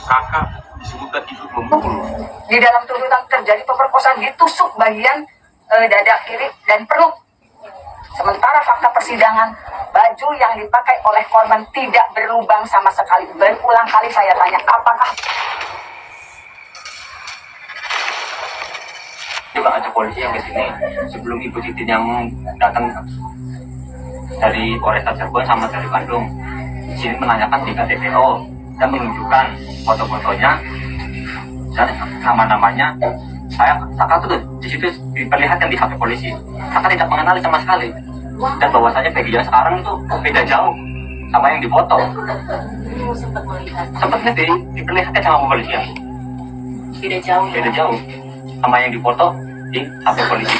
Saka disebutkan ikut memukul. Di dalam tuntutan terjadi pemerkosaan, ditusuk bagian dada kiri dan perut. Sementara fakta persidangan, baju yang dipakai oleh korban tidak berlubang sama sekali. Berulang kali saya tanya, apakah Juga ada polisi yang kesini sebelum Ibu Titin yang datang dari Polresta Cirebon sama dari Bandung. Di sini menanyakan 3 DPO dan menunjukkan foto-fotonya dan nama-namanya. Saka tuh di situ diperlihatkan di HP polisi. Saka tidak mengenali sama sekali. Dan bahwasanya Peggy yang sekarang itu beda jauh sama yang difoto. Sempat diperlihatkan sama polisi. Beda jauh sama yang difoto di HP polisi.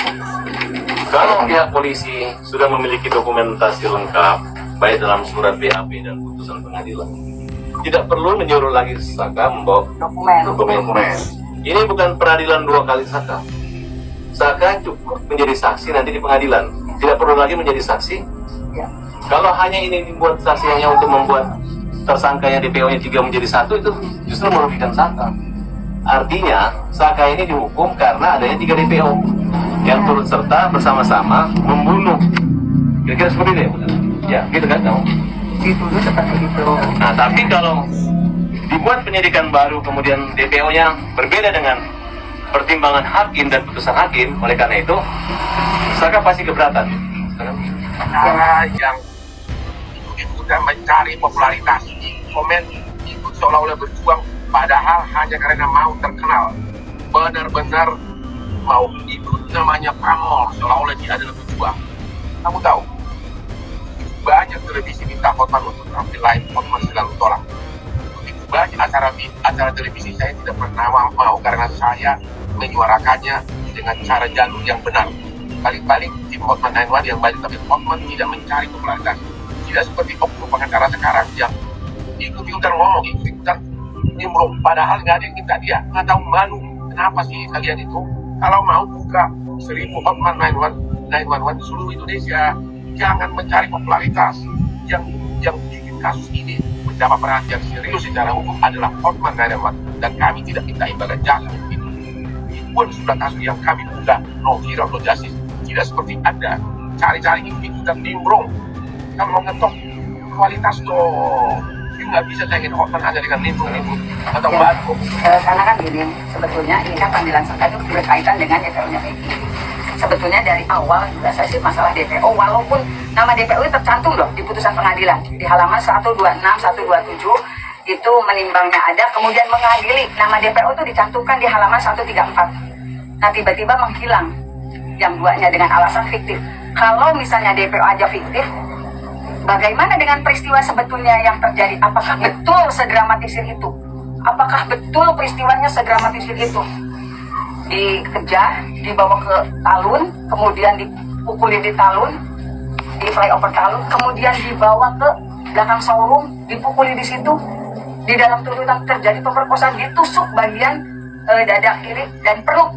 Kalau pihak polisi sudah memiliki dokumentasi lengkap, baik dalam surat BAP dan putusan pengadilan, tidak perlu menyuruh lagi Saka membawa dokumen. Ini bukan peradilan 2 kali Saka. Saka cukup menjadi saksi nanti di pengadilan, tidak perlu lagi menjadi saksi. Ya. Kalau hanya ini dibuat saksi hanya untuk membuat tersangkanya DPO-nya 3 menjadi 1, itu justru merugikan Saka. Artinya, Saka ini dihukum karena adanya 3 DPO yang turut serta bersama-sama membunuh. Kira-kira seperti itu ya, benar? Ya, gitu kan kamu? dituduh seperti itu? Nah, tapi kalau dibuat penyidikan baru kemudian DPO-nya berbeda dengan pertimbangan hakim dan putusan hakim, oleh karena itu, Saka pasti keberatan. Yang ikut-ikutan mencari popularitas, komen ikut seolah-olah berjuang, padahal hanya karena mau terkenal, benar-benar mau ikut namanya pamor, seolah-olah dia adalah berjuang. Kamu tahu, banyak televisi minta Hotman untuk tampil live, Hotman selalu tolak. Begitu banyak acara televisi saya tidak pernah mau karena saya menyuarakannya dengan cara jalur yang benar. Balik-balik tim Hotman 911 yang banyak, tapi Hotman tidak mencari popularitas. Tidak seperti oknum pengacara sekarang yang ikut-ikutan ngomong, ikut-ikutan nimbrung, padahal nggak ada yang minta dia. Nggak tahu malu, kenapa sih kalian itu? Kalau mau buka 1000 Hotman 911 di seluruh Indonesia, jangan mencari popularitas. Yang bikin kasus ini mendapat perhatian serius secara hukum adalah Hotman 911, dan kami tidak minta imbalan jasa untuk itu. Pun sudah kasus yang kami buka, no hero, no justice. Tidak seperti Anda cari-cari ikut-ikutan nimbrung. Kalau mau ngetok kualitas dong, nggak bisa cengin Hotman hanya dengan nimbrung atau batu. Karena kan gini, sebetulnya ini kan panggilan Saka itu berkaitan dengan DPO-nya Peggy. Sebetulnya dari awal juga saya sih masalah DPO, walaupun nama DPO itu tercantum loh di putusan pengadilan di halaman 126, 127 itu menimbangnya ada, kemudian mengadili nama DPO itu dicantumkan di halaman 134. Nah tiba-tiba menghilang yang duanya dengan alasan fiktif. Kalau misalnya DPO aja fiktif, bagaimana dengan peristiwa sebetulnya yang terjadi? Apakah betul sedramatisir itu? Apakah betul peristiwanya sedramatisir itu? Dikejar, dibawa ke Talun, kemudian dipukuli di Talun, di flyover Talun, kemudian dibawa ke belakang showroom, dipukuli di situ. Di dalam tuntutan terjadi pemerkosaan, ditusuk bagian dada kiri dan perut.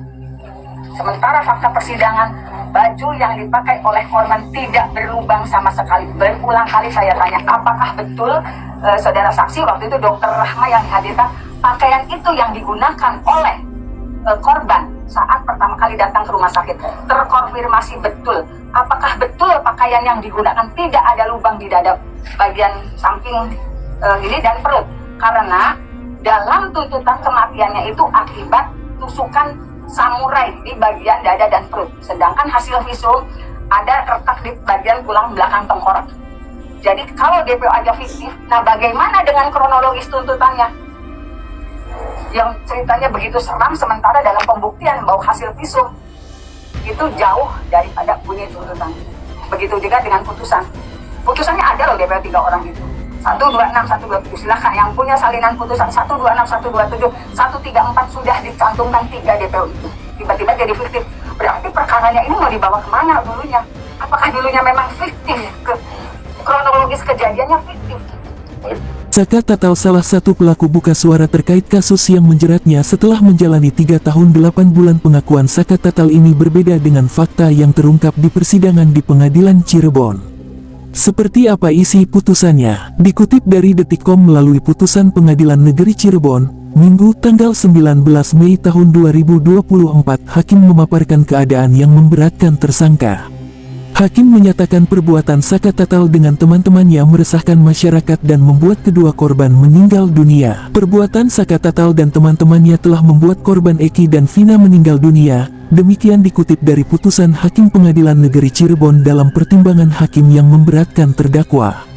Sementara fakta persidangan, baju yang dipakai oleh korban tidak berlubang sama sekali. Berulang kali saya tanya, apakah betul saudara saksi waktu itu Dokter Rahma yang dihadirkan, pakaian itu yang digunakan oleh korban saat pertama kali datang ke rumah sakit? Terkonfirmasi betul. Apakah betul pakaian yang digunakan tidak ada lubang di dada bagian samping ini dan perut? Karena dalam tuntutan kematiannya itu akibat tusukan samurai di bagian dada dan perut. Sedangkan hasil visum ada retak di bagian tulang belakang tengkorak. Jadi kalau DPO aja fiktif, nah bagaimana dengan kronologis tuntutannya? Yang ceritanya begitu seram, sementara dalam pembuktian bahwa hasil visum itu jauh daripada bunyi tuntutan. Begitu juga dengan putusan. Putusannya ada loh DPO 3 orang itu. 126, 127, silahkan yang punya salinan putusan 126, 127, 134 sudah dicantumkan 3 DPO itu. Tiba-tiba jadi fiktif. Berarti perkaranya ini mau dibawa kemana dulunya? Apakah dulunya memang fiktif? Kronologis kejadiannya fiktif. Saka Tatal salah satu pelaku buka suara terkait kasus yang menjeratnya setelah menjalani 3 tahun 8 bulan. Pengakuan Saka Tatal ini berbeda dengan fakta yang terungkap di persidangan di Pengadilan Cirebon. Seperti apa isi putusannya? Dikutip dari Detikcom melalui putusan Pengadilan Negeri Cirebon, Minggu tanggal 19 Mei tahun 2024, hakim memaparkan keadaan yang memberatkan tersangka. Hakim menyatakan perbuatan Saka Tatal dengan teman-temannya meresahkan masyarakat dan membuat kedua korban meninggal dunia. Perbuatan Saka Tatal dan teman-temannya telah membuat korban Eki dan Vina meninggal dunia. Demikian dikutip dari putusan Hakim Pengadilan Negeri Cirebon dalam pertimbangan hakim yang memberatkan terdakwa.